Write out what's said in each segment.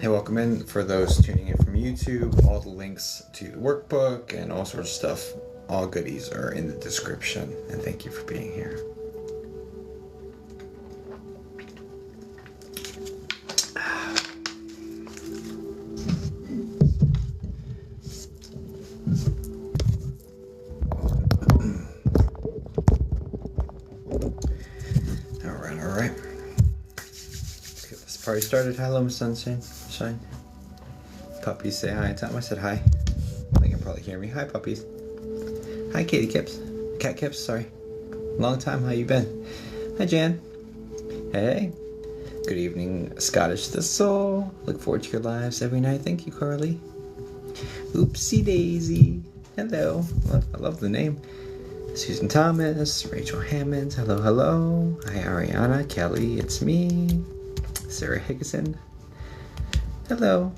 Hey, welcome in. For those tuning in from YouTube, all the links to the workbook and all sorts of stuff, all goodies are in the description. And thank you for being here. All right. Let's get this party started. Hello, Miss Sunshine. Puppies say hi. Tom, I said hi. They can probably hear me. Hi, puppies. Hi, Katie Kips. Cat Kips, sorry. Long time, how you been? Hi, Jan. Hey. Good evening, Scottish Thistle. Look forward to your lives every night. Thank you, Carly. Oopsie Daisy. Hello. I love the name. Susan Thomas. Rachel Hammond. Hello, hello. Hi, Ariana. Kelly. It's me. Sarah Higgison. Hello.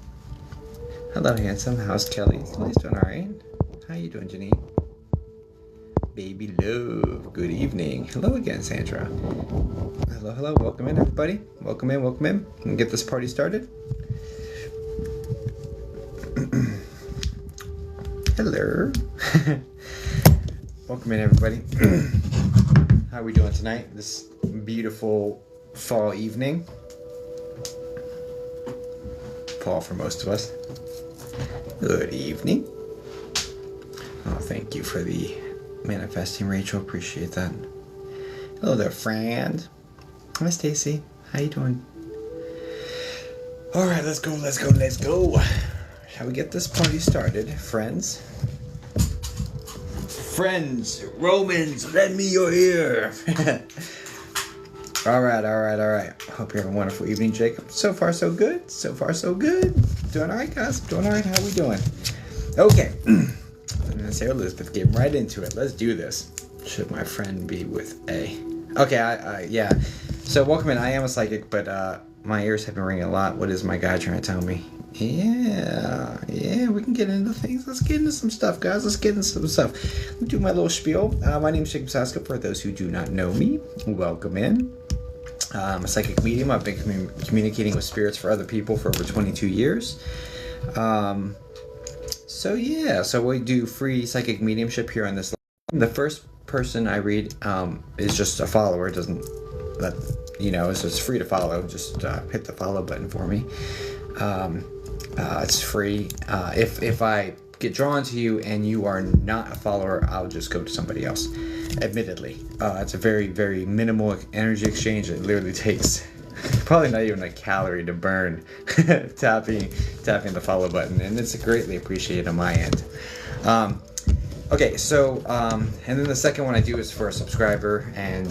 Hello, handsome. How's Kelly? Kelly's doing all right. How you doing, Janine? Baby love. Good evening. Hello again, Sandra. Hello, hello. Welcome in, everybody. Welcome in, welcome in. We can get this party started. Hello. Welcome in, everybody. How are we doing tonight? This beautiful fall evening. Fall for most of us. Good evening. Oh, thank you for the manifesting, Rachel. Appreciate that. Hello there, friend. Hi, Stacy. How you doing? All right, let's go. Shall we get this party started, friends? Friends, Romans, lend me your ear. All right. Hope you're having a wonderful evening, Jacob. So far, so good. Doing all right, guys. Doing all right. How are we doing? Okay. I'm going to say Elizabeth, getting right into it. Let's do this. Should my friend be with A? Okay, yeah. So, welcome in. I am a psychic, but my ears have been ringing a lot. What is my guy trying to tell me? Yeah, we can get into things. Let's get into some stuff, guys. Let me do my little spiel. My name is Jacob Saska. For those who do not know me, welcome in. I'm a psychic medium. I've been communicating with spirits for other people for over 22 years. So we do free psychic mediumship here on this. The first person I read is just a follower. It doesn't let so it's free to follow. Just hit the follow button for me. It's free. If I get drawn to you and you are not a follower, I'll just go to somebody else. Admittedly, it's a very, very minimal energy exchange. It literally takes probably not even a calorie to burn tapping the follow button, and it's greatly appreciated on my end. Okay, so and then the second one I do is for a subscriber, and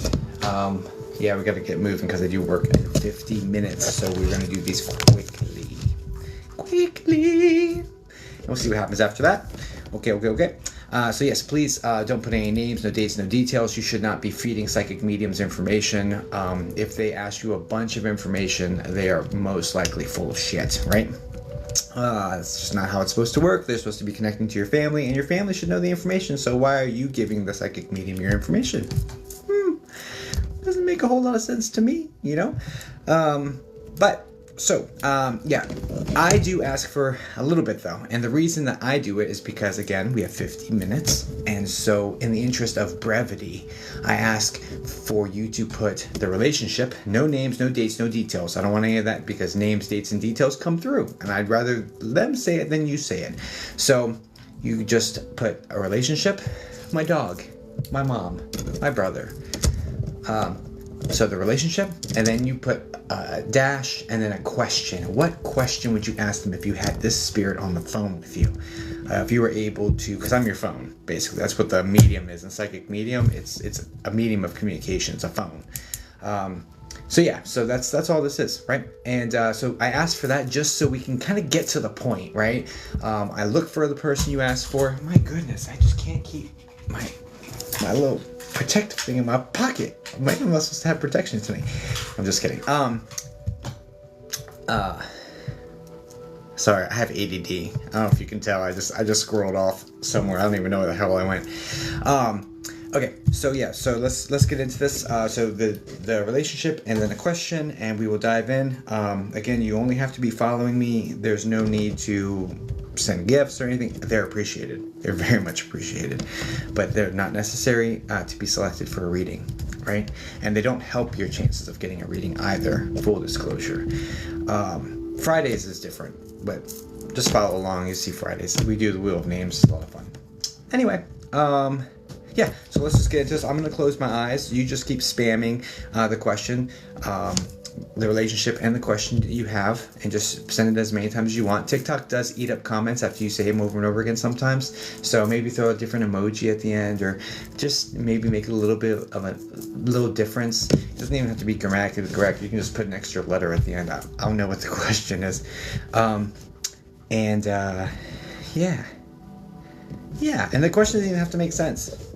we got to get moving because I do work in 50 minutes, so we're going to do these quickly. And we'll see what happens after that. Okay. So yes, please don't put any names, no dates, no details. You should not be feeding psychic mediums information. If they ask you a bunch of information, they are most likely full of shit, right? That's just not how it's supposed to work. They're supposed to be connecting to your family, and your family should know the information. So why are you giving the psychic medium your information? Doesn't make a whole lot of sense to me, I do ask for a little bit though, and the reason that I do it is because, again, we have 50 minutes, and so in the interest of brevity, I ask for you to put the relationship, no names, no dates, no details. I don't want any of that because names, dates, and details come through, and I'd rather them say it than you say it. So you just put a relationship, my dog, my mom, my brother, so the relationship, and then you put a dash and then a question. What question would you ask them if you had this spirit on the phone with you? If you were able to, because I'm your phone, basically. That's what the medium is. In psychic medium, it's a medium of communication. It's a phone. So that's all this is, right? And so I asked for that just so we can kind of get to the point, right? I look for the person you asked for. My goodness, I just can't keep my little protective thing in my pocket. I'm not supposed to have protection tonight. I'm just kidding. Sorry, I have ADD. I don't know if you can tell. I just scrolled off somewhere. I don't even know where the hell I went. Okay, so yeah, so let's get into this. So the relationship and then a question, and we will dive in. Again, you only have to be following me. There's no need to send gifts or anything. They're appreciated. They're very much appreciated, but they're not necessary to be selected for a reading, right? And they don't help your chances of getting a reading either. Full disclosure. Fridays is different, but just follow along. You see Fridays. We do the Wheel of Names. It's a lot of fun. Anyway, yeah, so let's just get into this. I'm going to close my eyes. You just keep spamming the question, the relationship and the question that you have, and just send it as many times as you want. TikTok does eat up comments after you say them over and over again sometimes. So maybe throw a different emoji at the end, or just maybe make a little bit of a little difference. It doesn't even have to be grammatically correct. You can just put an extra letter at the end. I'll know what the question is. Yeah, and the question doesn't even have to make sense.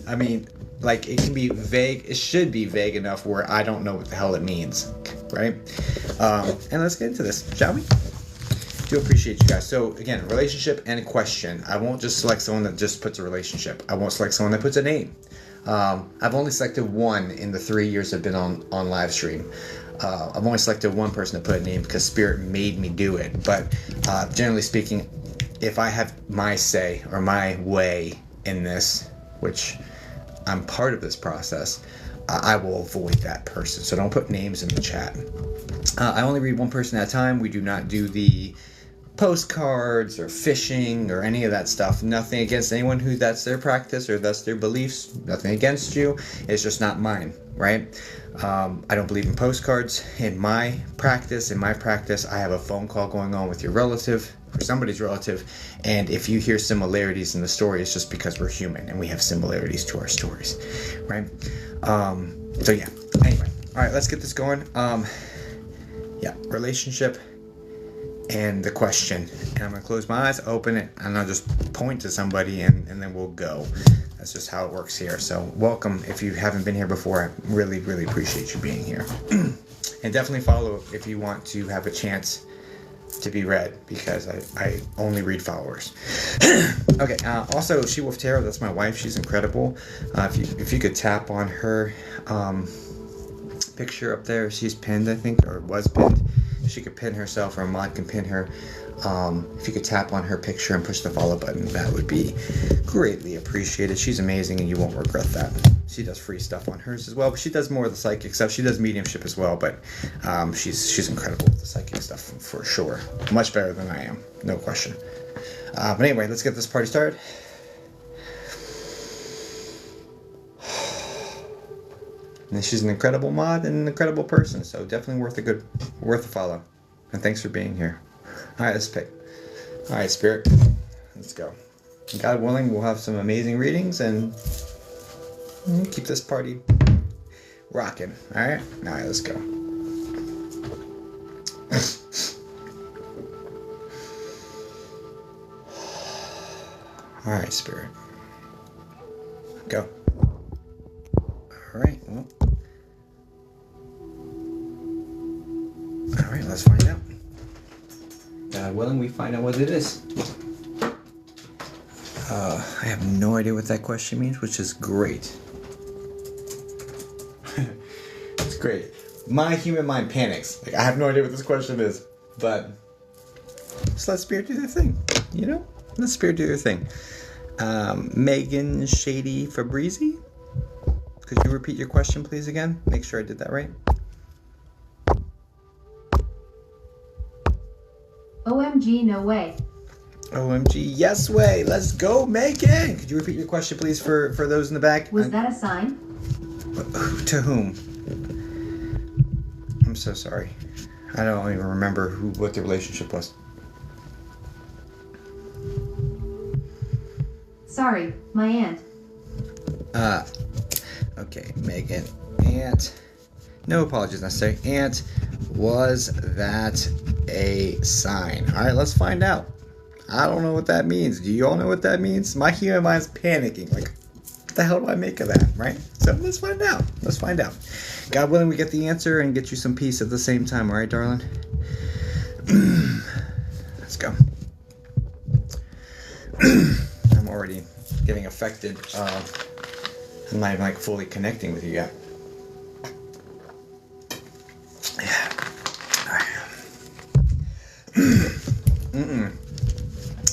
I mean, like, it can be vague. It should be vague enough where I don't know what the hell it means, right? And let's get into this, shall we? Do appreciate you guys. So again, relationship and a question. I won't just select someone that just puts a relationship. I won't select someone that puts a name. I've only selected one in the 3 years I've been on live stream. I've only selected one person to put a name because Spirit made me do it. But generally speaking, if I have my say or my way in this, which I'm part of this process, I will avoid that person. So don't put names in the chat. I only read one person at a time. We do not do the postcards or phishing or any of that stuff. Nothing against anyone who that's their practice or that's their beliefs. Nothing against you. It's just not mine, right? I don't believe in postcards. In my practice, I have a phone call going on with your relative or somebody's relative, and if you hear similarities in the story, it's just because we're human and we have similarities to our stories, right? So yeah, anyway, all right, let's get this going. Yeah, relationship and the question, and I'm gonna close my eyes, open it, and I'll just point to somebody, and then we'll go. That's just how it works here. So welcome. If you haven't been here before, I really appreciate you being here. And definitely follow if you want to have a chance to be read, because I only read followers. Okay, also She Wolf Tarot, that's my wife. She's incredible. If you could tap on her picture up there, she's pinned, I think, or was pinned. She could pin herself, or a mod can pin her. If you could tap on her picture and push the follow button, that would be greatly appreciated. She's amazing, and you won't regret that. She does free stuff on hers as well, but she does more of the psychic stuff. She does mediumship as well, but she's incredible with the psychic stuff for sure. Much better than I am, no question. But anyway, let's get this party started. And she's an incredible mod and an incredible person, so definitely worth a follow. And thanks for being here. All right, let's pick. All right, Spirit, let's go. God willing, we'll have some amazing readings and keep this party rocking. All right, let's go. All right, Spirit, go. All right. Well. All right, let's find out. God willing, we find out what it is. I have no idea what that question means, which is great. It's great. My human mind panics. Like, I have no idea what this question is, but just let Spirit do their thing. You know, let Spirit do their thing. Megan Shady Fabrizi. Could you repeat your question, please, again? Make sure I did that right. OMG, no way. OMG, yes way. Let's go, Megan. Could you repeat your question, please, for those in the back? Was that a sign? To whom? I'm so sorry. I don't even remember what the relationship was. Sorry, my aunt. Okay, Megan. Aunt. No apologies necessary. Aunt, was that a sign? All right, let's find out. I don't know what that means. Do you all know what that means? My human mind's panicking. Like, what the hell do I make of that, right? So let's find out. Let's find out. God willing, we get the answer and get you some peace at the same time. All right, darling? Let's go. I'm already getting affected I'm not even like fully connecting with you yet.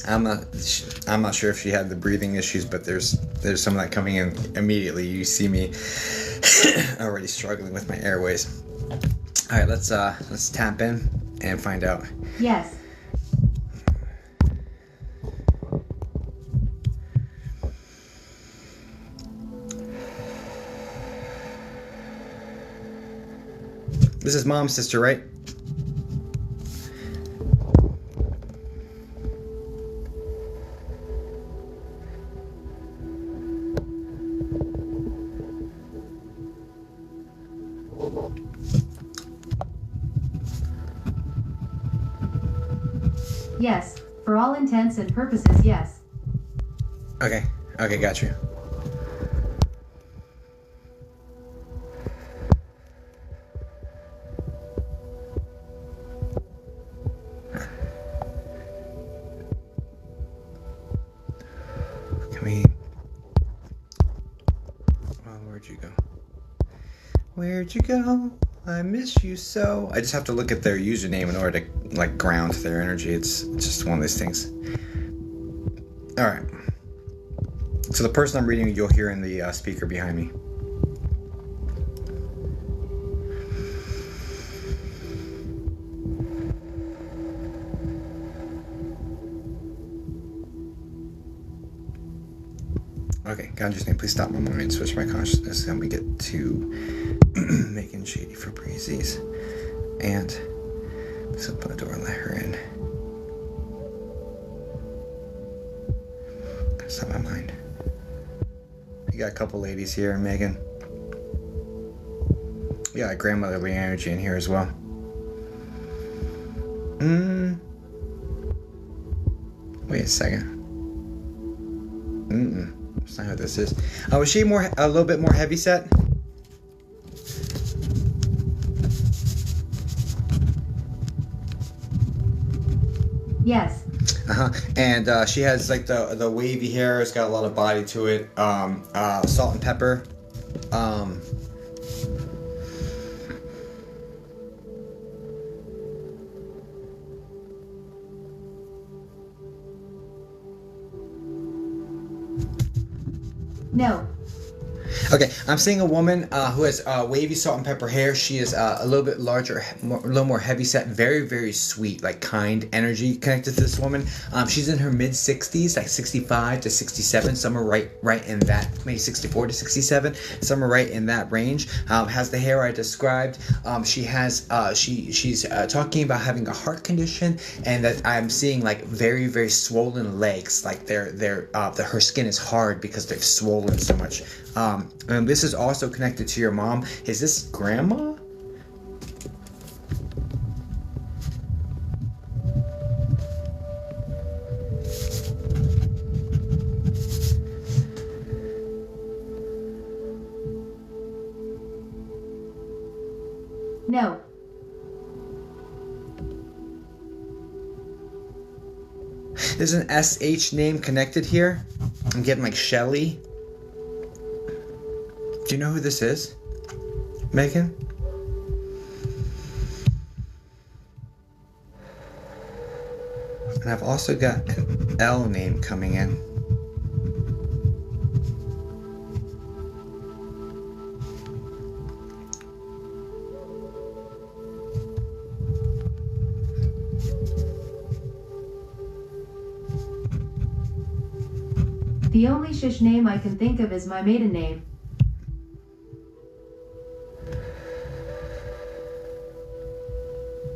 I'm not sure if she had the breathing issues, but there's some of that coming in immediately. You see me already struggling with my airways. All right, let's tap in and find out. Yes. This is Mom's sister, right? Yes. For all intents and purposes, yes. Okay, got you. Where'd you go? Where'd you go? I miss you so. I just have to look at their username in order to like ground their energy. It's just one of these things. All right. So the person I'm reading, you'll hear in the speaker behind me. Okay, God, just name, please stop my moment and switch my consciousness, and we get to making shady for breezies. And please open the door and let her in. Stop my mind. You got a couple ladies here, Megan. You got a grandmotherly energy in here as well. Wait a second. That's not who this is. Oh, is she a little bit more heavy set? Yes. And she has like the wavy hair. It's got a lot of body to it. Salt and pepper. No. Okay, I'm seeing a woman who has wavy salt and pepper hair. She is a little bit larger, a little more heavy set, very, very sweet, like kind energy connected to this woman. She's in her mid 60s, like 65 to 67, somewhere right in that, maybe 64 to 67, somewhere right in that range. Has the hair I described. She's talking about having a heart condition, and that I'm seeing like very, very swollen legs, like her skin is hard because they've swollen so much. And this is also connected to your mom. Is this grandma? No. There's an SH name connected here. I'm getting like Shelly. Do you know who this is, Megan? And I've also got an L name coming in. The only shish name I can think of is my maiden name.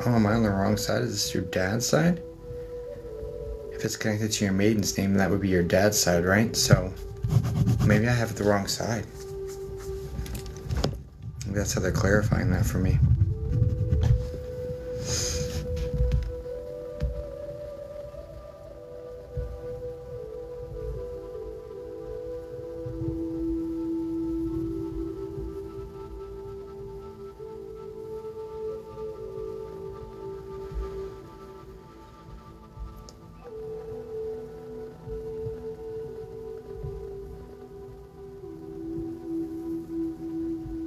Oh, am I on the wrong side? Is this your dad's side? If it's connected to your maiden's name, that would be your dad's side, right? So maybe I have the wrong side. Maybe that's how they're clarifying that for me.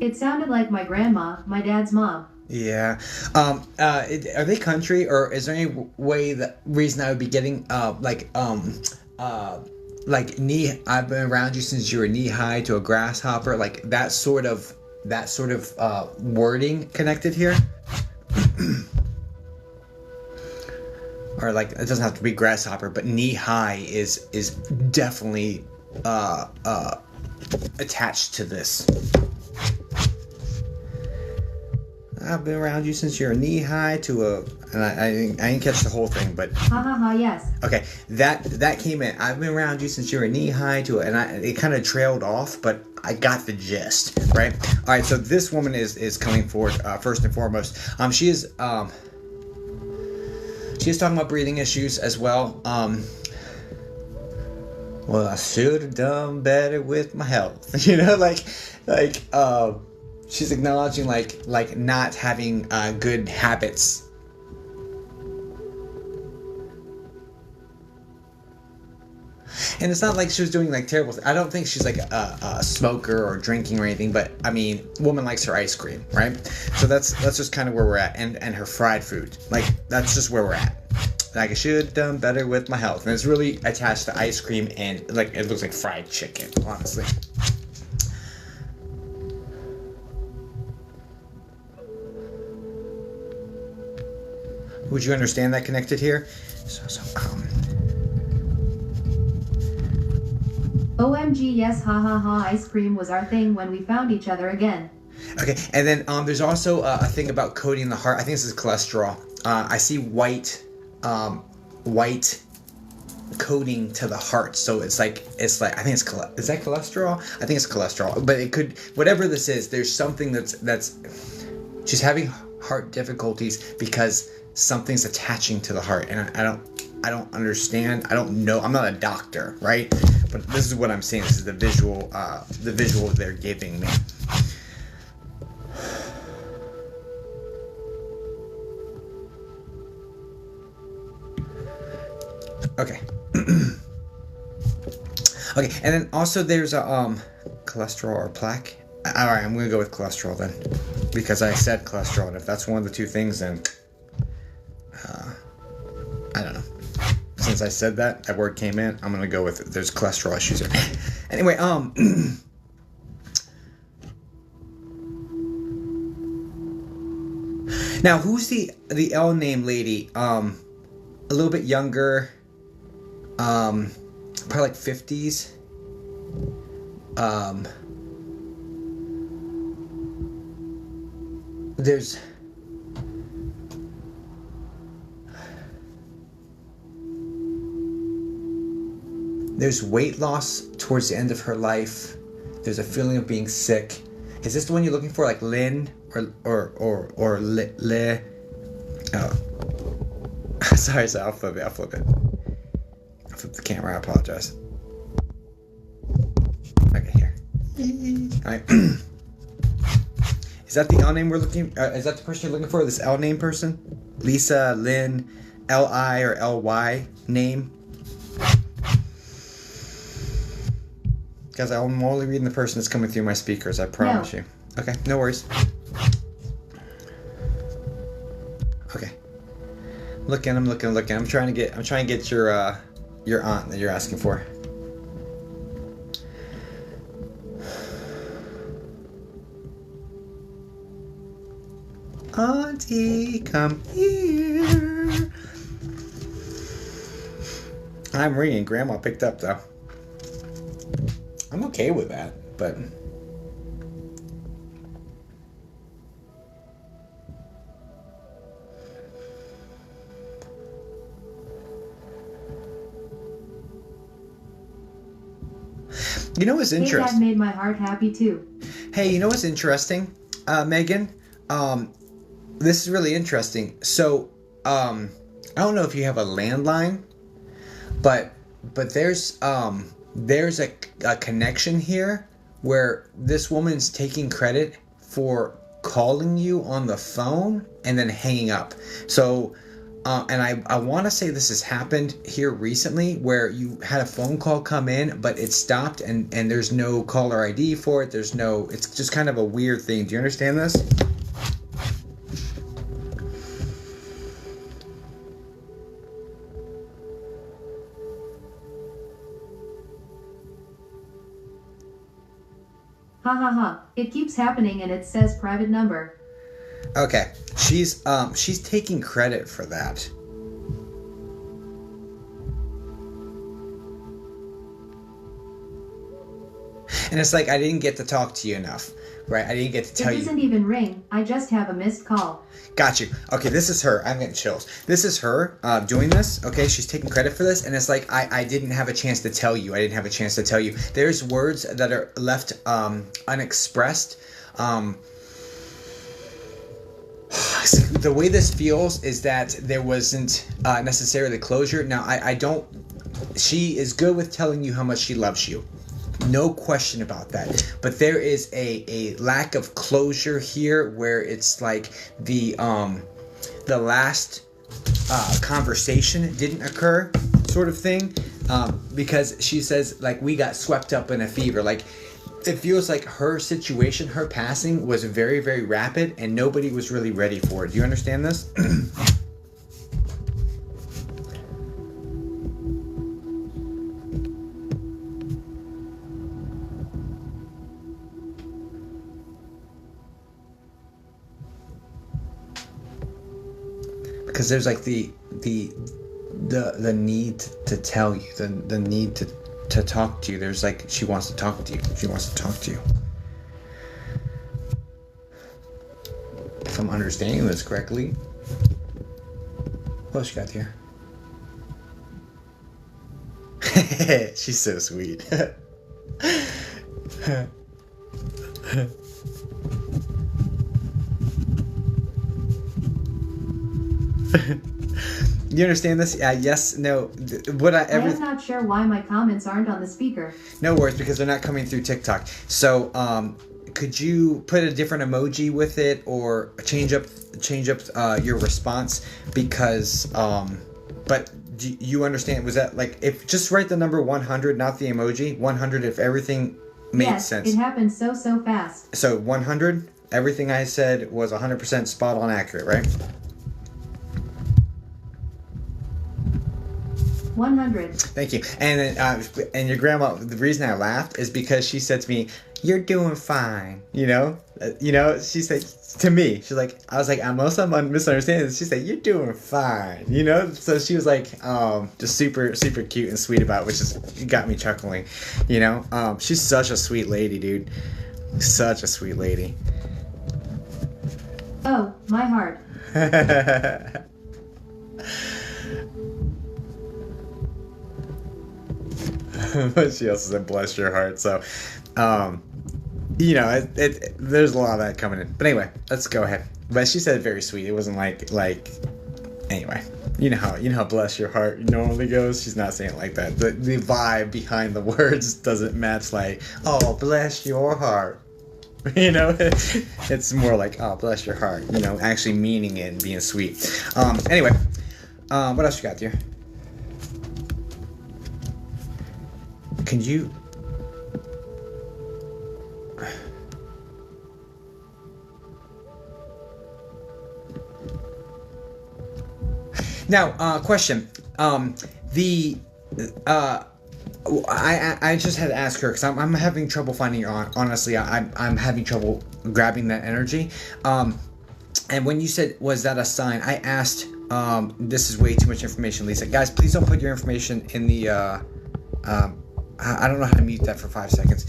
It sounded like my grandma, my dad's mom. Yeah. Are they country, or is there any reason I would be getting knee? I've been around you since you were knee high to a grasshopper, like that sort of wording connected here. Or like, it doesn't have to be grasshopper, but knee high is definitely attached to this. I've been around you since you're knee high to a, and I didn't catch the whole thing, but Ha ha ha, yes. okay, that came in. I've been around you since you were knee high to a, and it kind of trailed off, but I got the gist, right? All right, so this woman is coming forward first and foremost. She is talking about breathing issues as well. Well, I should have done better with my health. You know, she's acknowledging like not having good habits. And it's not like she was doing like terrible. I don't think she's like a smoker or drinking or anything. But I mean, woman likes her ice cream, right? So that's just kind of where we're at, and her fried food. Like that's just where we're at. Like I should have done better with my health, and it's really attached to ice cream and like it looks like fried chicken, honestly. Would you understand that connected here? OMG, yes, ha ha ha, ice cream was our thing when we found each other again. Okay, and then there's also a thing about coating the heart. I think this is cholesterol. I see white coating to the heart, so it's like I think it's is that cholesterol? I think it's cholesterol, but it could, whatever this is. There's something that's she's having heart difficulties because something's attaching to the heart, and I don't understand. I don't know. I'm not a doctor, right? But this is what I'm seeing. This is the visual they're giving me. Okay. Okay, and then also there's a cholesterol or plaque. All right, I'm gonna go with cholesterol then, because I said cholesterol, and if that's one of the two things, then I don't know. Since I said that word came in, I'm gonna go with it. There's cholesterol issues here. Anyway, now who's the L name lady? A little bit younger. Probably like 50s. There's weight loss towards the end of her life. There's a feeling of being sick. Is this the one you're looking for, like Lynn or Le? Oh, sorry, I'll flip it. I'll flip the camera. I apologize. Okay, here. All right. Is that the L name we're looking? Is that the person you're looking for? This L name person? Lisa, Lynn, L-I or L-Y name? Guys, I'm only reading the person that's coming through my speakers. I promise you. Okay, no worries. Okay. Looking. I'm trying to get your aunt that you're asking for. Auntie, come here. I'm ringing. Grandma picked up though. I'm okay with that, but you know what's interesting? Hey, that made my heart happy too. Hey, you know what's interesting, Megan? This is really interesting. So, I don't know if you have a landline, but there's a connection here where this woman's taking credit for calling you on the phone and then hanging up. So and I want to say this has happened here recently, where you had a phone call come in, but it stopped, and there's no caller ID for it. There's no. It's just kind of a weird thing. Do you understand this? Ha ha ha. It keeps happening and it says private number. Okay, she's taking credit for that. And it's like, I didn't get to talk to you enough, right? I didn't get to tell you. It doesn't even ring. I just have a missed call. Got you. Okay, this is her. I'm getting chills. This is her doing this. Okay, she's taking credit for this, and it's like, I didn't have a chance to tell you. I didn't have a chance to tell you. There's words that are left unexpressed. The way this feels is that there wasn't necessarily closure. Now, I don't. She is good with telling you how much she loves you. No question about that. But there is a lack of closure here, where it's like the last conversation didn't occur, sort of thing, because she says, like, we got swept up in a fever. Like, it feels like her situation, her passing, was very, very rapid, and nobody was really ready for it. Do you understand this? Because there's like the need to tell you, the need to talk to you. There's like, she wants to talk to you. She wants to talk to you. If I'm understanding this correctly. What else you got here? She's so sweet. You understand this? Yes, no. I am not sure why my comments aren't on the speaker. No worries, because they're not coming through TikTok. So, could you put a different emoji with it, or change up your response? Because, but do you understand? Was that like, if just write the number 100, not the emoji? 100 if everything made sense. Yes, it happened so fast. So 100, everything I said was 100% spot on accurate, right? 100. Thank you. And and your grandma, the reason I laughed is because she said to me, "You're doing fine." You know, she said to me, she's like, I was like, unless I'm misunderstanding this, she said, "You're doing fine." You know, so she was like, just super, super cute and sweet about it, which just got me chuckling. You know, she's such a sweet lady, dude. Such a sweet lady. Oh, my heart. But she also said, "Bless your heart." So, you know, there's a lot of that coming in. But anyway, let's go ahead. But she said it very sweet. It wasn't like anyway. You know how "bless your heart" normally goes. She's not saying it like that. The vibe behind the words doesn't match like, "Oh, bless your heart." You know, it's more like, "Oh, bless your heart." You know, actually meaning it and being sweet. Anyway, what else you got there? Can you? Now, question. I just had to ask her, because I'm having trouble finding her. Honestly, I'm having trouble grabbing that energy. And when you said, "Was that a sign?" I asked. This is way too much information, Lisa. Guys, please don't put your information in the. I don't know how to mute that for 5 seconds.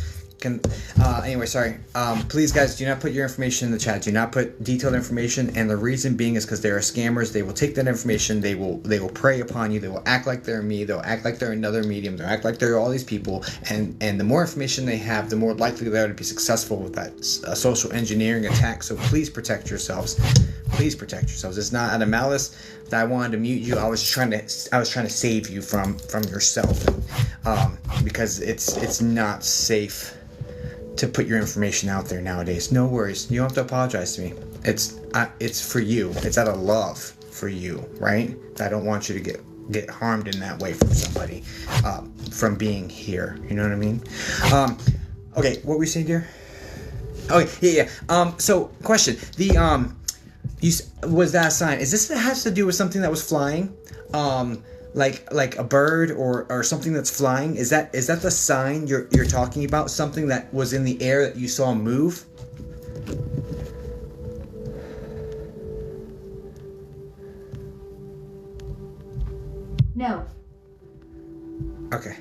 Anyway, sorry. Please, guys, do not put your information in the chat. Do not put detailed information, and the reason being is because there are scammers. They will take that information. They will prey upon you. They will act like they're me. They'll act like they're another medium. They'll act like they're all these people. And the more information they have, the more likely they are to be successful with that social engineering attack. So please protect yourselves. Please protect yourselves. It's not out of malice that I wanted to mute you. I was trying to save you from yourself, because it's not safe to put your information out there nowadays. No worries. You don't have to apologize to me. It's for you. It's out of love. for you, right? I don't want you to get harmed in that way from somebody, from being here. You know what I mean? Okay, what were we saying, dear? Okay, yeah. So, question: was that a sign? Is this that has to do with something that was flying? Like a bird or something that's flying? Is that the sign you're talking about? Something that was in the air that you saw move? No. Okay.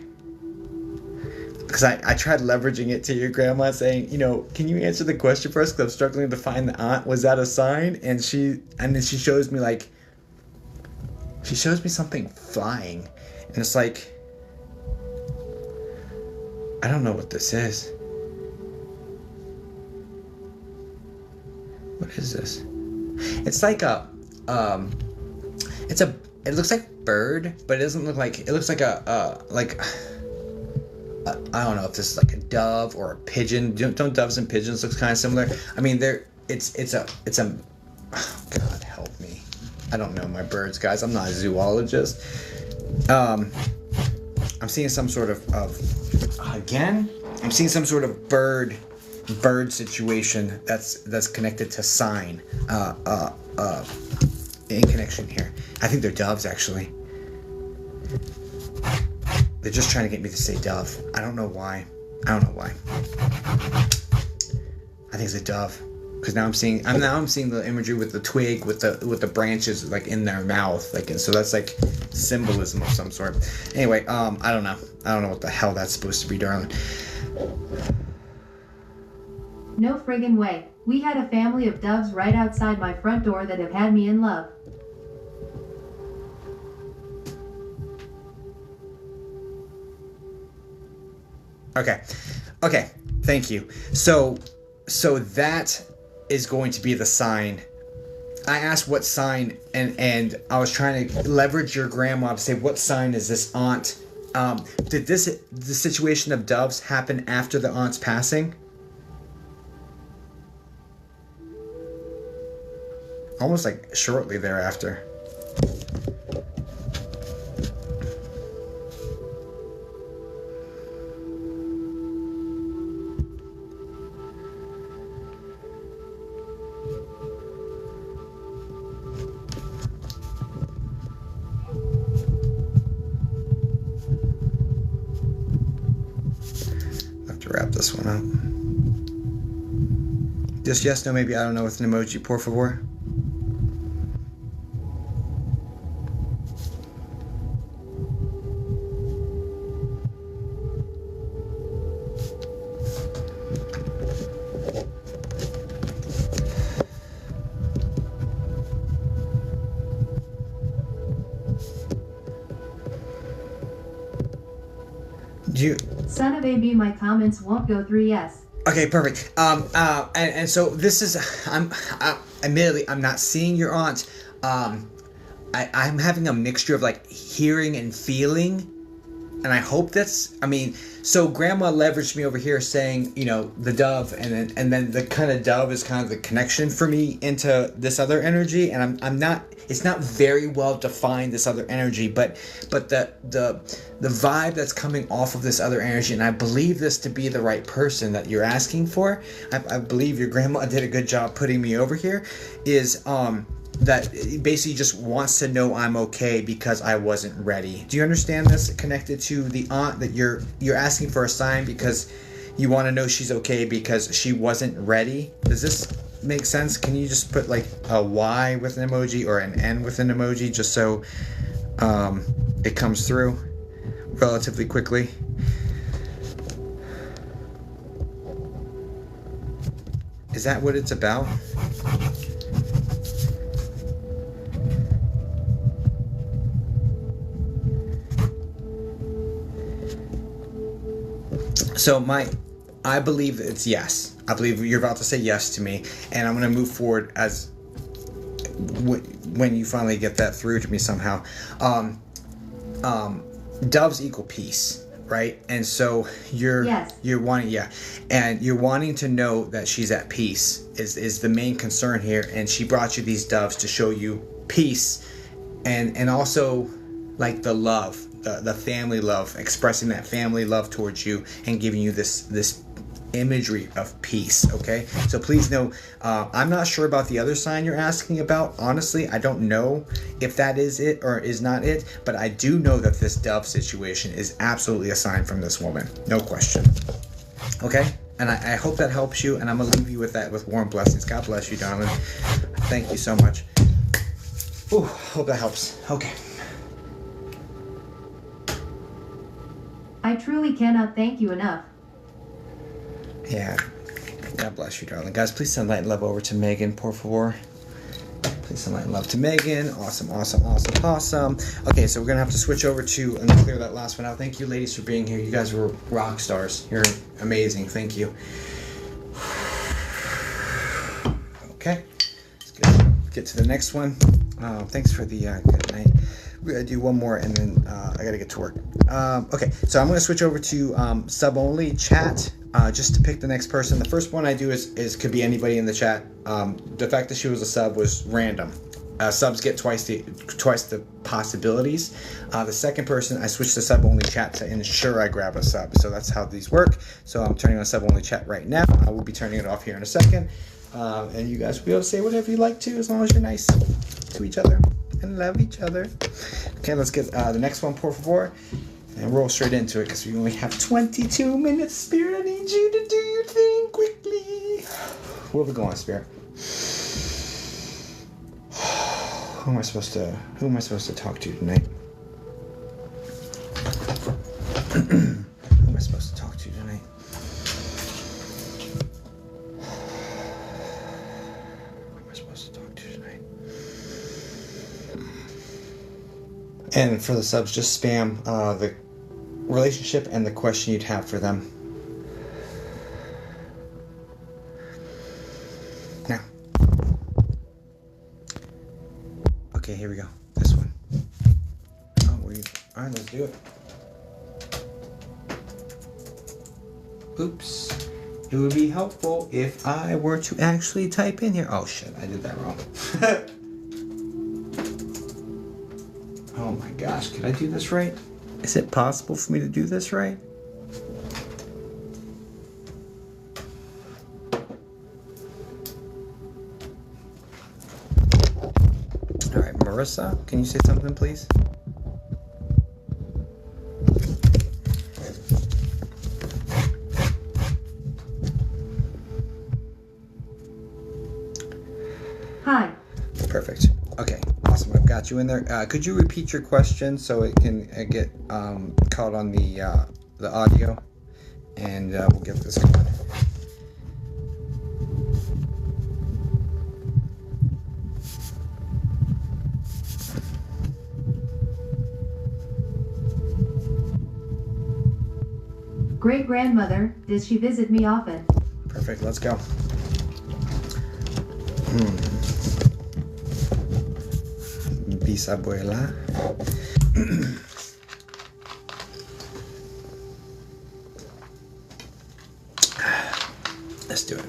Because I tried leveraging it to your grandma, saying, can you answer the question for us? Because I'm struggling to find the aunt. Was that a sign? And then she shows me something flying, and it's like, I don't know what this is. What is this? It's like it looks like bird, but it doesn't look like, it looks like I don't know if this is like a dove or a pigeon. Don't doves and pigeons look kind of similar? I mean, it's a oh, God help me. I don't know my birds, guys. I'm not a zoologist. I'm seeing some sort of I'm seeing some sort of bird situation that's connected to sign in connection here. I think they're doves, actually. They're just trying to get me to say dove. I don't know why. I think it's a dove, because now I'm seeing the imagery with the twig, with the branches like in their mouth, like, and so that's like symbolism of some sort. Anyway, I don't know what the hell that's supposed to be, darling. No friggin' way. We had a family of doves right outside my front door that have had me in love. Okay, thank you. So that is going to be the sign. I asked what sign, and I was trying to leverage your grandma to say, what sign is this aunt? Did the situation of doves happen after the aunt's passing? Almost like shortly thereafter. Wrap this one up. Just yes, no, maybe, I don't know, with an emoji, por favor. Son of a b, my comments won't go through. Yes. Okay, perfect. And so this is, admittedly, I'm not seeing your aunt. I'm having a mixture of like hearing and feeling, and I hope that's, so grandma leveraged me over here saying, the dove, and then the kind of dove is kind of the connection for me into this other energy, and I'm not, it's not very well defined, this other energy, but the vibe that's coming off of this other energy, and I believe this to be the right person that you're asking for. I believe your grandma did a good job putting me over here, is that basically just wants to know I'm okay because I wasn't ready. Do you understand this? Connected to the aunt, that you're asking for a sign because you want to know she's okay because she wasn't ready. Does this make sense? Can you just put like a Y with an emoji or an N with an emoji, just so it comes through relatively quickly? Is that what it's about? So I believe it's yes. I believe you're about to say yes to me, and I'm going to move forward as when you finally get that through to me somehow. Doves equal peace, right? And so you're wanting to know that she's at peace is the main concern here, and she brought you these doves to show you peace, and also like the love, the family love, expressing that family love towards you and giving you this imagery of peace. Okay, so please know, I'm not sure about the other sign you're asking about. Honestly, I don't know if that is it or is not it, but I do know that this dove situation is absolutely a sign from this woman, no question. Okay, and I hope that helps you, and I'm gonna leave you with that, with warm blessings. God bless you, darling. Thank you so much. Ooh, hope that helps. Okay. I truly cannot thank you enough. Yeah. God bless you, darling. Guys, please send light and love over to Megan, por favor. Please send light and love to Megan. Awesome, awesome, awesome, awesome. Okay, so we're going to have to switch over to, and clear that last one out. Thank you, ladies, for being here. You guys were rock stars. You're amazing. Thank you. Okay. Let's get to the next one. Thanks for the good night. We're going to do one more, and then I got to get to work. Okay, so I'm going to switch over to sub-only chat. Just to pick the next person. The first one I do is could be anybody in the chat. The fact that she was a sub was random. Subs get twice the possibilities. The second person, I switched to sub only chat to ensure I grab a sub. So that's how these work. So I'm turning on sub only chat right now. I will be turning it off here in a second. And you guys will be able to say whatever you like to, as long as you're nice to each other and love each other. Okay, let's get the next one, por favor. And roll straight into it, because we only have 22 minutes. Spirit, I need you to do your thing quickly. Where are we going, Spirit? Who am I supposed to talk to tonight? Who am I supposed to talk to tonight? Who am I supposed to talk to tonight? And for the subs, just spam the relationship and the question you'd have for them. Now. Okay, here we go. This one. Oh, alright, let's do it. Oops. It would be helpful if I were to actually type in here. Oh shit, I did that wrong. Oh my gosh, could I do this right? Is it possible for me to do this right? All right, Marissa, can you say something, please? Hi. Perfect. Okay, awesome. I've got you in there. Could you repeat your question so it can get caught on the audio, and we'll get this going. Great-grandmother, does she visit me often? Perfect. Let's go. Bisabuela. Let's do it.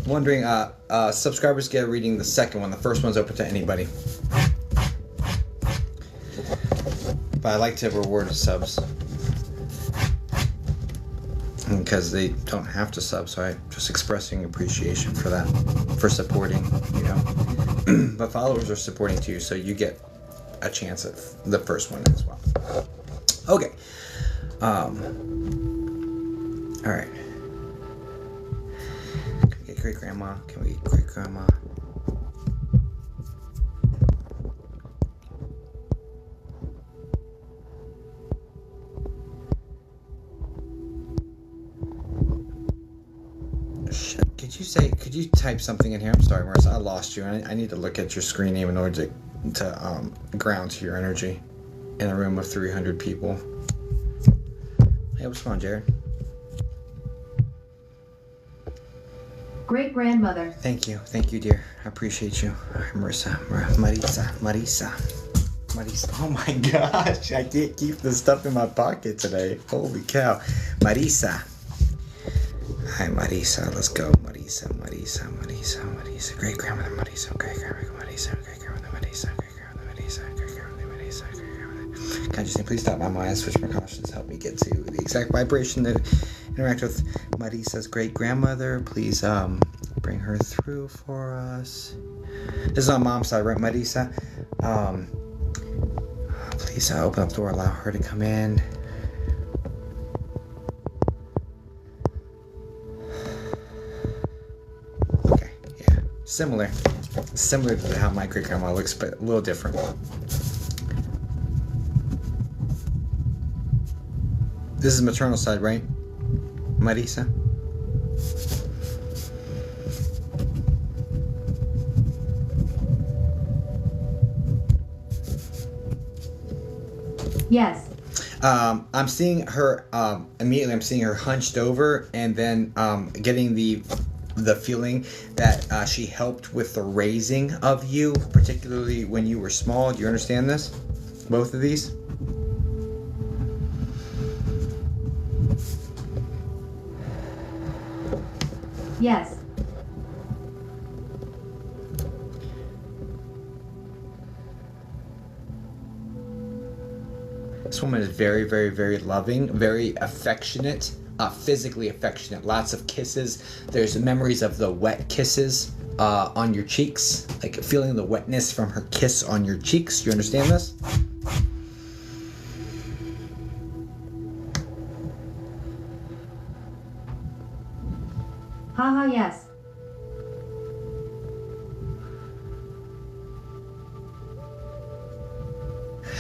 Wondering, subscribers get a reading the second one. The first one's open to anybody. But I like to reward the subs, because they don't have to sub, so I'm just expressing appreciation for that, for supporting, you know. But followers are supporting too, so you get a chance at the first one as well. Okay. All right. Can we get great grandma? Can we get great grandma? Could you type something in here? I'm sorry, Marissa, I lost you. I need to look at your screen name in order to ground to your energy in a room of 300 people. Hey, what's going on, Jared? Great-grandmother. Thank you, dear. I appreciate you. Marissa. Oh my gosh, I can't keep this stuff in my pocket today. Holy cow. Marisa. Hi, Marisa. Let's go, Marisa. great grandmother Marisa, great grandmother Marisa, great grandmother Marisa, great grandmother Marisa, great grandmother Marisa, great grandmother. Can I just say, please stop my mind, switch my conscience, help me get to the exact vibration that interact with Marisa's great grandmother. Please bring her through for us. This is on mom's side, right, Marisa? Please open up the door, allow her to come in. Okay, yeah, similar to how my great grandma looks, but a little different. This is maternal side, right, Marisa? Yes. I'm seeing her immediately. I'm seeing her hunched over, and then getting the feeling that she helped with the raising of you, particularly when you were small. Do you understand this? Both of these? Yes. This woman is very, very, very loving, very affectionate, physically affectionate. Lots of kisses. There's memories of the wet kisses on your cheeks, like feeling the wetness from her kiss on your cheeks. Do you understand this? Haha, yes.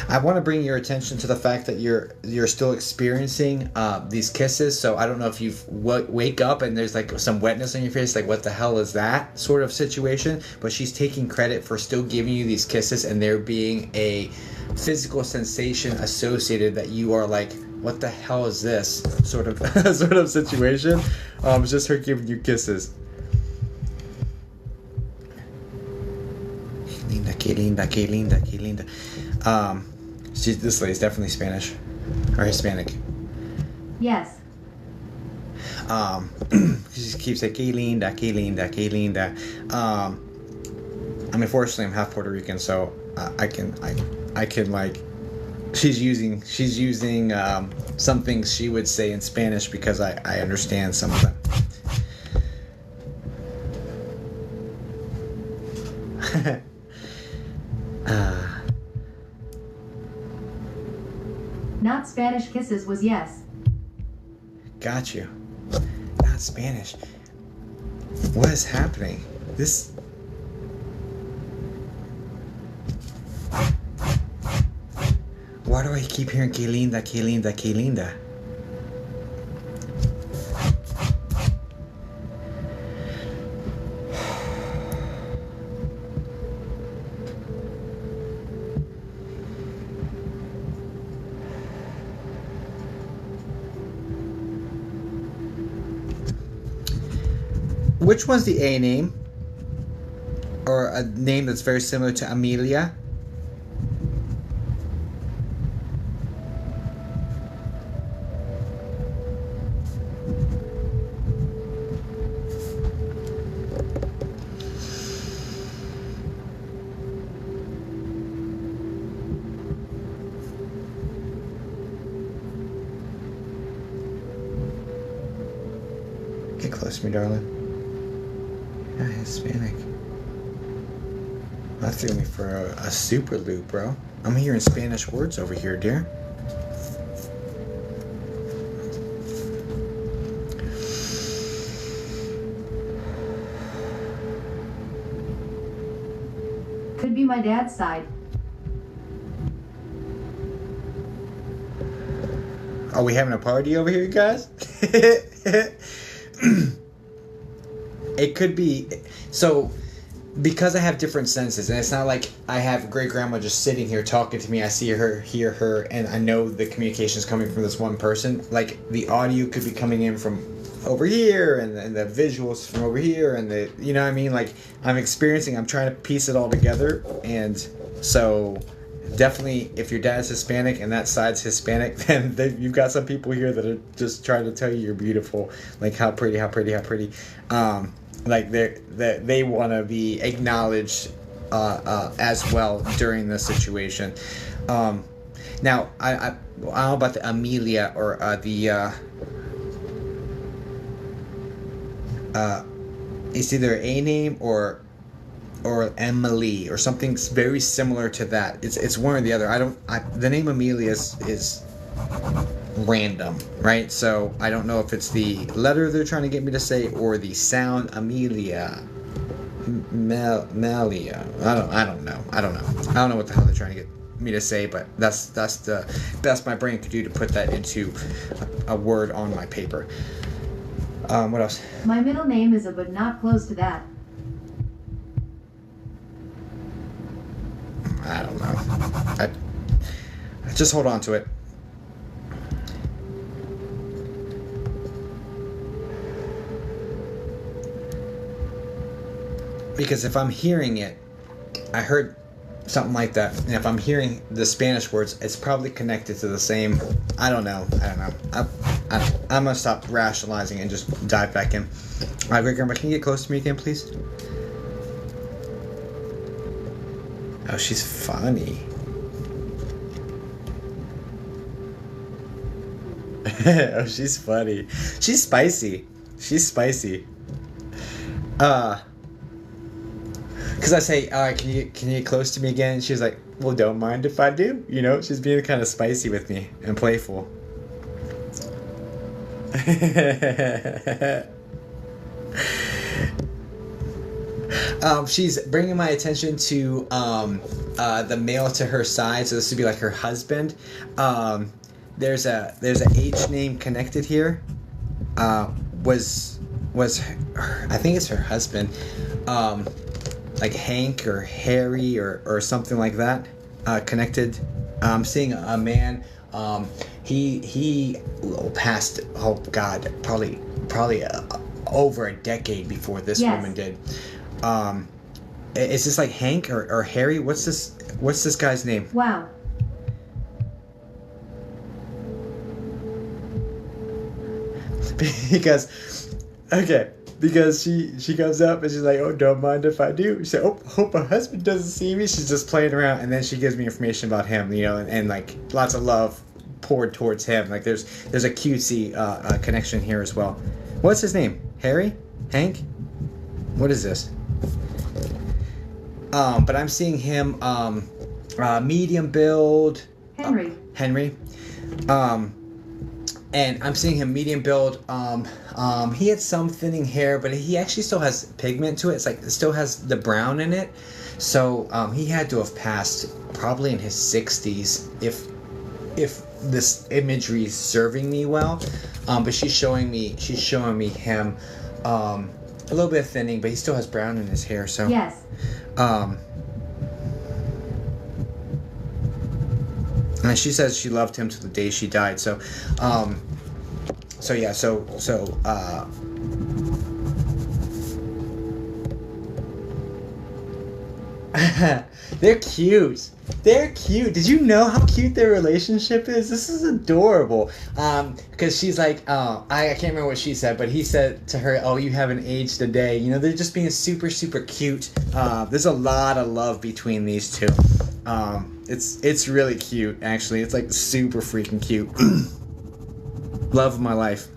I want to bring your attention to the fact that you're still experiencing these kisses. So I don't know if you wake up and there's like some wetness on your face, like what the hell is that sort of situation. But she's taking credit for still giving you these kisses, and there being a physical sensation associated that you are like, what the hell is this sort of sort of situation. It's just her giving you kisses. Que linda, que linda, que linda. This lady's definitely Spanish or Hispanic. Yes. She keeps saying que linda, que linda, que linda. I mean, fortunately, I'm half Puerto Rican, so I can like. She's using some things she would say in Spanish because I understand some of them. Not Spanish kisses was yes. Got you. Not Spanish. What is happening? This. Why do I keep hearing que linda, que linda, que linda? Which one's the A name? Or a name that's very similar to Amelia? Get close to me, darling. Yeah, Hispanic. That threw me for a super loop, bro. I'm hearing Spanish words over here, dear. Could be my dad's side. Are we having a party over here, guys? It could be. So, because I have different senses, and it's not like I have great grandma just sitting here talking to me. I see her, hear her, and I know the communication is coming from this one person. Like, the audio could be coming in from over here, and the visuals from over here, and the, you know what I mean? Like, I'm trying to piece it all together, and so definitely, if your dad's Hispanic and that side's Hispanic, then you've got some people here that are just trying to tell you you're beautiful, like how pretty, how pretty, how pretty. like they want to be acknowledged as well during the situation. Now I don't know about the Amelia or it's either a name or Emily or something very similar to that. It's one or the other. The name Amelia is random, right? So I don't know if it's the letter they're trying to get me to say or the sound Amelia. Melia. I don't know. I don't know what the hell they're trying to get me to say, but that's the best my brain could do to put that into a word on my paper. What else? My middle name is but not close to that. I don't know. I just hold on to it. Because if I'm hearing it, I heard something like that, and if I'm hearing the Spanish words, it's probably connected to the same. I don't know. I'm gonna stop rationalizing and just dive back in. Great grandma, can you get close to me again, please? Oh, she's funny. Oh, she's funny. She's spicy. Because I say, can you get close to me again? She's like, well, don't mind if I do. You know, she's being kind of spicy with me and playful. She's bringing my attention to the male to her side, so this would be like her husband. There's a H name connected here. Was her, I think it's her husband. Like Hank or Harry or something like that, connected. I'm seeing a man. He passed. Oh God, probably over a decade before this woman did. Is this like Hank or Harry? What's this guy's name? Wow. Because she comes up and she's like, oh, don't mind if I do. She said, oh, hope her husband doesn't see me. She's just playing around, and then she gives me information about him, you know, and like lots of love poured towards him. Like there's a cutesy connection here as well. What's his name? Harry? Hank? What is this? But I'm seeing him medium build. Henry. And I'm seeing him medium build. He had some thinning hair, but he actually still has pigment to it. It's like it still has the brown in it. So he had to have passed probably in his 60s if this imagery is serving me well. But she's showing me him a little bit of thinning, but he still has brown in his hair. So yes. And she says she loved him till the day she died. So, they're cute. Did you know how cute their relationship is? This is adorable. Because she's like, I can't remember what she said, but he said to her, oh, you haven't aged a day. You know, they're just being super, super cute. There's a lot of love between these two. It's really cute, actually. It's like super freaking cute. Love of my life.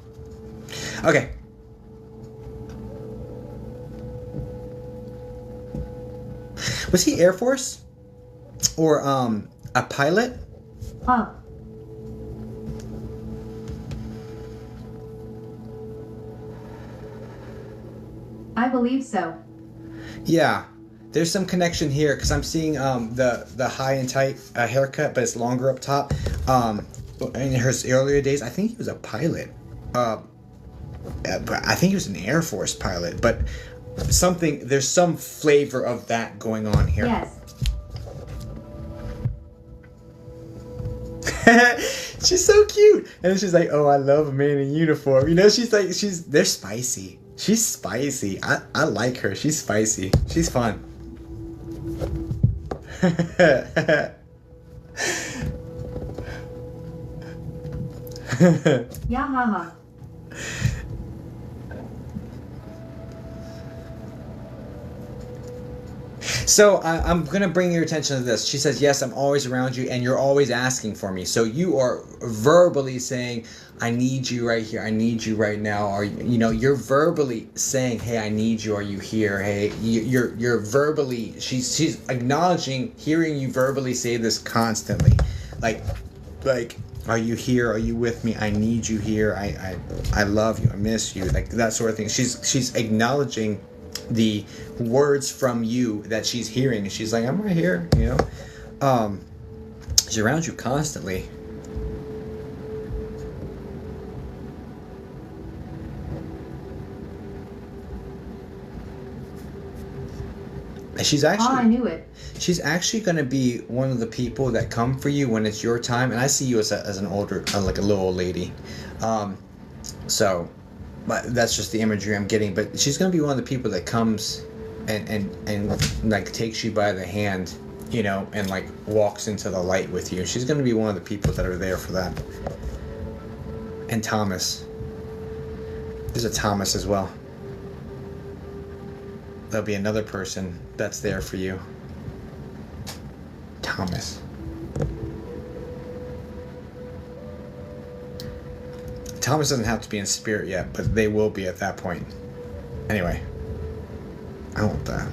Okay. Was he Air Force? Or a pilot? Huh. I believe so. Yeah. There's some connection here because I'm seeing the high and tight haircut, but it's longer up top. In her earlier days, I think he was a pilot. But I think he was an Air Force pilot. But there's some flavor of that going on here. Yes. She's so cute, and then she's like, "Oh, I love a man in uniform." You know, they're spicy. She's spicy. I like her. She's spicy. She's fun. Yeah, haha. So I'm gonna bring your attention to this. She says, yes, I'm always around you and you're always asking for me. So you are verbally saying, I need you right here, I need you right now. Or, you know, you're verbally saying, hey, I need you, are you here? Hey, you're verbally, she's acknowledging, hearing you verbally say this constantly. Like, are you here? Are you with me? I need you here. I love you. I miss you. Like that sort of thing. She's acknowledging the words from you that she's hearing, and she's like, I'm right here, you know. She's around you constantly. She's actually, I knew it. she's actually going to be one of the people that come for you when it's your time. And I see you as an older, like a little old lady. So, but that's just the imagery I'm getting. But she's going to be one of the people that comes and like takes you by the hand, you know, and like walks into the light with you. She's going to be one of the people that are there for that. And Thomas. There's a Thomas as well. There'll be another person that's there for you. Thomas. Thomas doesn't have to be in spirit yet, but they will be at that point. Anyway, I want that.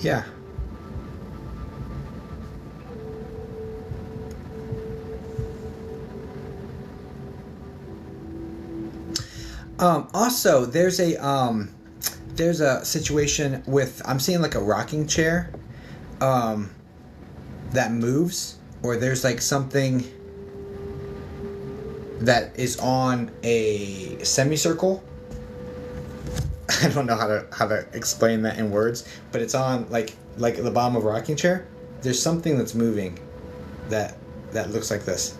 Yeah. Also, there's a situation with, I'm seeing like a rocking chair that moves, or there's like something that is on a semicircle. I don't know how to explain that in words, but it's on like the bottom of a rocking chair. There's something that's moving that looks like this.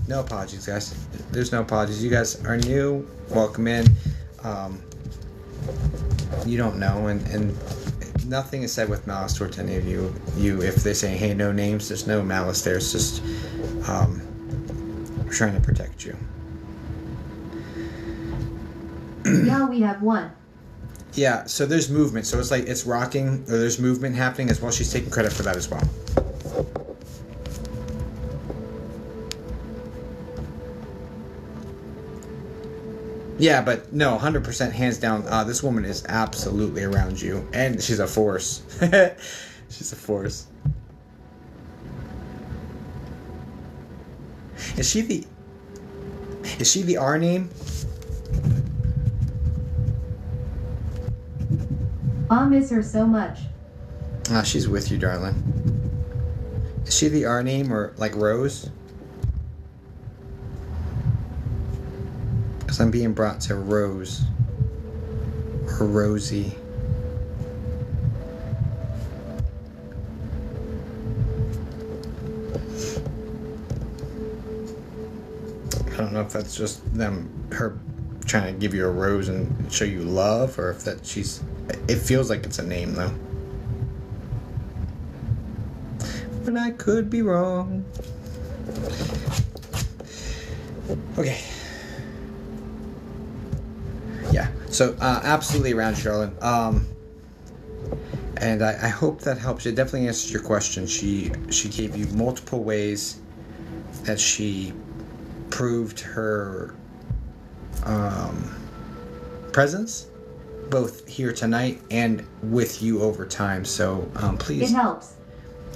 No apologies, guys. There's no apologies. You guys are new. Welcome in. You don't know, and nothing is said with malice towards any of you. If they say, hey, no names, there's no malice there. It's just we're trying to protect you. Yeah, we have one. Yeah, so there's movement. So it's like it's rocking, or there's movement happening as well. She's taking credit for that as well. Yeah, but no, 100% hands down, this woman is absolutely around you. And she's a force. She's a force. Is she the R name? I miss her so much. Ah, she's with you, darling. Is she the R name, or like Rose? Because I'm being brought to Rose. Or Rosie. I don't know if that's just her trying to give you a rose and show you love, or if it feels like it's a name though. But I could be wrong. Okay. Yeah, so absolutely around Charlotte. And I hope that helps. It definitely answers your question. She gave you multiple ways that she proved her presence, both here tonight and with you over time. So please. It helps.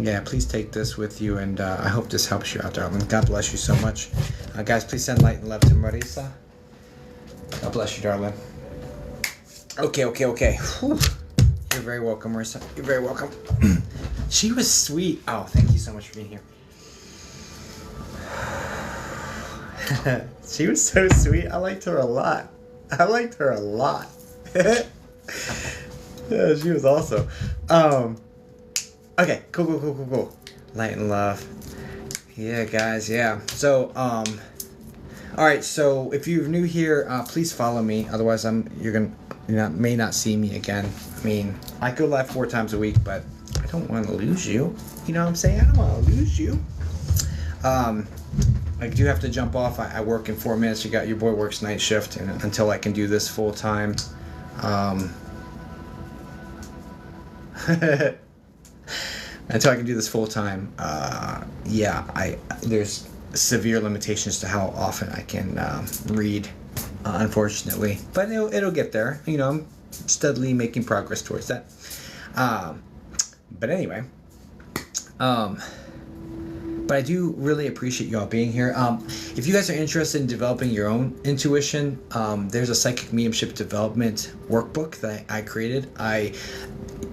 Yeah, please take this with you, and I hope this helps you out, darling. God bless you so much. Guys, please send light and love to Marisa. God bless you, darling. Okay. Whew. You're very welcome, Marisa. You're very welcome. She was sweet. Oh, thank you so much for being here. She was so sweet. I liked her a lot. Yeah, she was awesome. Okay, cool. Light and love. Yeah, guys. Yeah. So, all right. So, if you're new here, please follow me. Otherwise, you may not see me again. I mean, I go live 4 times a week, but I don't want to lose you. You know what I'm saying? I don't want to lose you. I do have to jump off. I work in 4 minutes. Your boy works night shift, and until I can do this full time. Until I can do this full time, there's severe limitations to how often I can read, unfortunately. But it'll get there. You know, I'm steadily making progress towards that. But anyway, but I do really appreciate you all being here. If you guys are interested in developing your own intuition, there's a psychic mediumship development workbook that I created.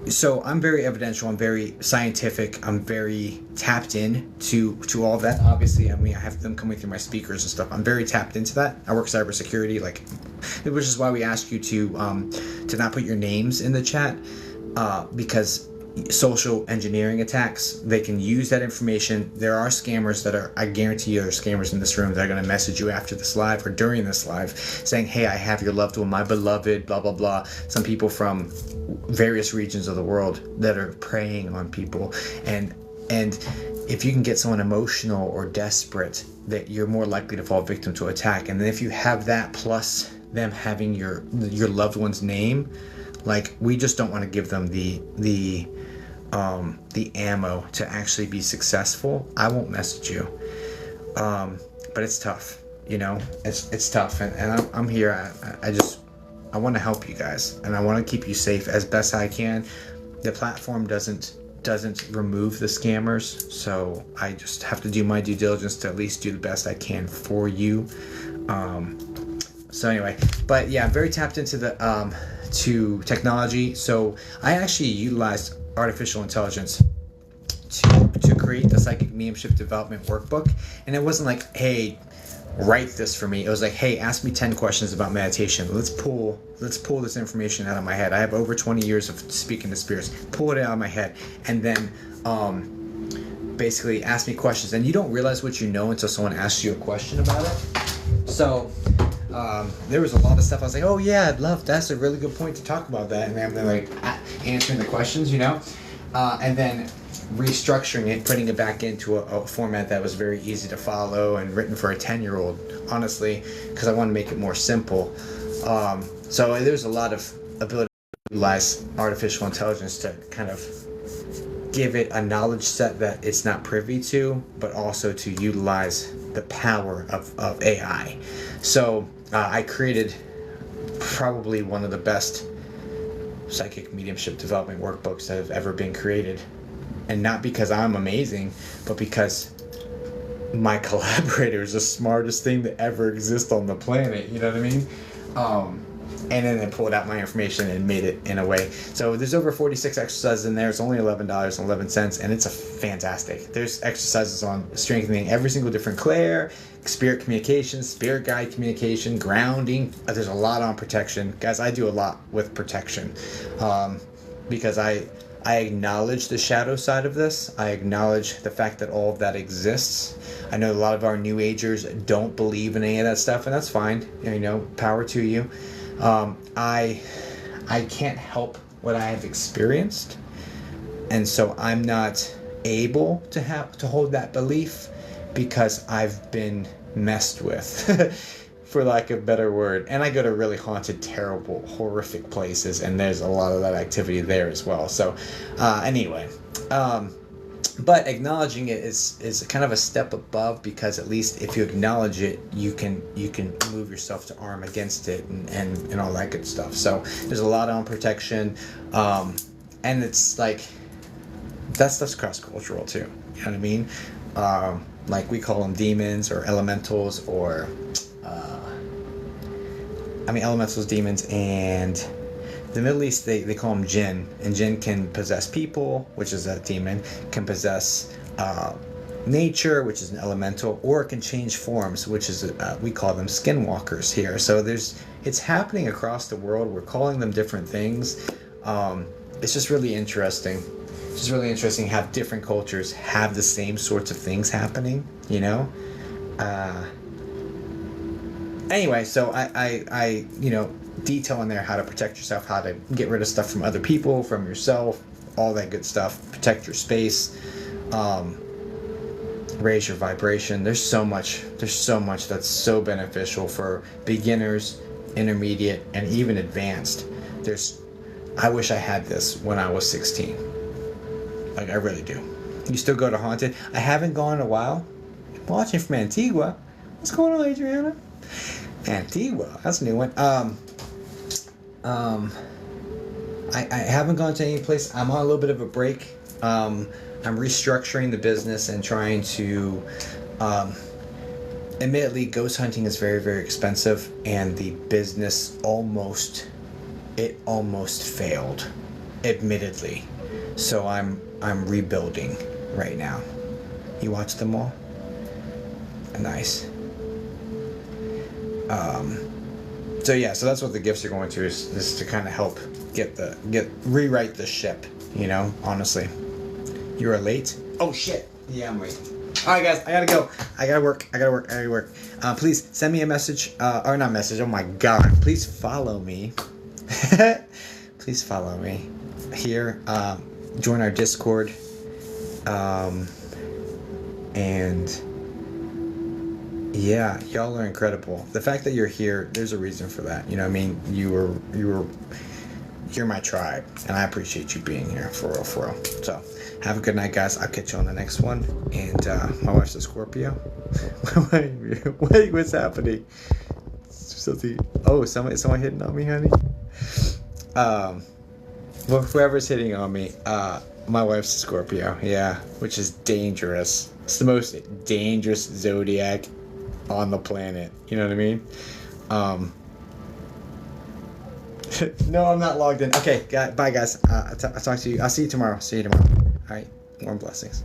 So I'm very evidential, I'm very scientific, I'm very tapped in to all of that. Obviously, I mean, I have them coming through my speakers and stuff. I'm very tapped into that. I work cybersecurity, which is why we ask you to not put your names in the chat, because social engineering attacks, they can use that information. There are scammers I guarantee you there are scammers in this room that are going to message you after this live or during this live saying, hey, I have your loved one, my beloved, blah, blah, blah. Some people from various regions of the world that are preying on people. And if you can get someone emotional or desperate, that you're more likely to fall victim to attack. And then if you have that plus them having your loved one's name, we just don't want to give them the ammo to actually be successful. I won't message you, but it's tough. You know, it's tough, and I'm here. I want to help you guys, and I want to keep you safe as best I can. The platform doesn't remove the scammers, so I just have to do my due diligence to at least do the best I can for you. So anyway, but yeah, I'm very tapped into to technology. So I actually utilized artificial intelligence to create the psychic mediumship development workbook. And it wasn't like, hey, write this for me. It was like, hey, ask me 10 questions about meditation. Let's pull this information out of my head. I have over 20 years of speaking to spirits. Pull it out of my head, and then basically ask me questions. And you don't realize what you know until someone asks you a question about it. So there was a lot of stuff I was like, oh yeah, that's a really good point to talk about that. And then they're like answering the questions, you know, and then restructuring it, putting it back into a format that was very easy to follow and written for a 10-year-old, honestly, because I want to make it more simple. So there's a lot of ability to utilize artificial intelligence to kind of give it a knowledge set that it's not privy to, but also to utilize the power of AI. So I created probably one of the best psychic mediumship development workbooks that have ever been created. And not because I'm amazing, but because my collaborator is the smartest thing that ever exists on the planet. You know what I mean? And then I pulled out my information and made it in a way. So there's over 46 exercises in there. It's only $11.11, and it's fantastic. There's exercises on strengthening every single different clair, spirit communication, spirit guide communication, grounding. There's a lot on protection. Guys, I do a lot with protection because I acknowledge the shadow side of this. I acknowledge the fact that all of that exists. I know a lot of our new agers don't believe in any of that stuff, and that's fine. You know, power to you. I can't help what I have experienced, and so I'm not able to hold that belief because I've been messed with. For lack of a better word. And I go to really haunted, terrible, horrific places, and there's a lot of that activity there as well. So anyway, but acknowledging it is kind of a step above, because at least if you acknowledge it, you can move yourself to arm against it and all that good stuff. So there's a lot on protection, and it's like that stuff's cross-cultural too. You know what I mean? Like we call them demons or elementals, or elementals, demons, and the Middle East, they call them jinn, and jinn can possess people, which is a demon, can possess nature, which is an elemental, or it can change forms, which is we call them skinwalkers here. So it's happening across the world. We're calling them different things. It's just really interesting. It's really interesting how different cultures have the same sorts of things happening, you know? Anyway, so I detail in there how to protect yourself, how to get rid of stuff from other people, from yourself, all that good stuff. Protect your space, raise your vibration. There's so much that's so beneficial for beginners, intermediate, and even advanced. I wish I had this when I was 16. Like, I really do. You still go to Haunted? I haven't gone in a while. I'm watching from Antigua. What's going on, Adriana? Antigua, that's a new one. I haven't gone to any place. I'm on a little bit of a break. I'm restructuring the business and trying to. Admittedly, ghost hunting is very, very expensive, and the business almost failed. Admittedly, so I'm rebuilding right now. You watch them all? Nice. So that's what the gifts are going to is to kind of help rewrite the ship, you know, honestly. You are late? Oh shit. Yeah, I'm late. Alright guys, I gotta go. I gotta work. Please send me a message, or not message, oh my god. Please follow me. Please follow me here. Join our Discord. And yeah, y'all are incredible. The fact that you're here, there's a reason for that. You know what I mean? You're my tribe, and I appreciate you being here, for real. So, have a good night, guys. I'll catch you on the next one. And my wife's a Scorpio. Wait, what's happening? Someone hitting on me, honey? Well, whoever's hitting on me, my wife's a Scorpio, yeah, which is dangerous. It's the most dangerous zodiac on the planet. You know what I mean? No, I'm not logged in. Okay, bye guys. I'll talk to you. I'll see you tomorrow. All right. Warm blessings.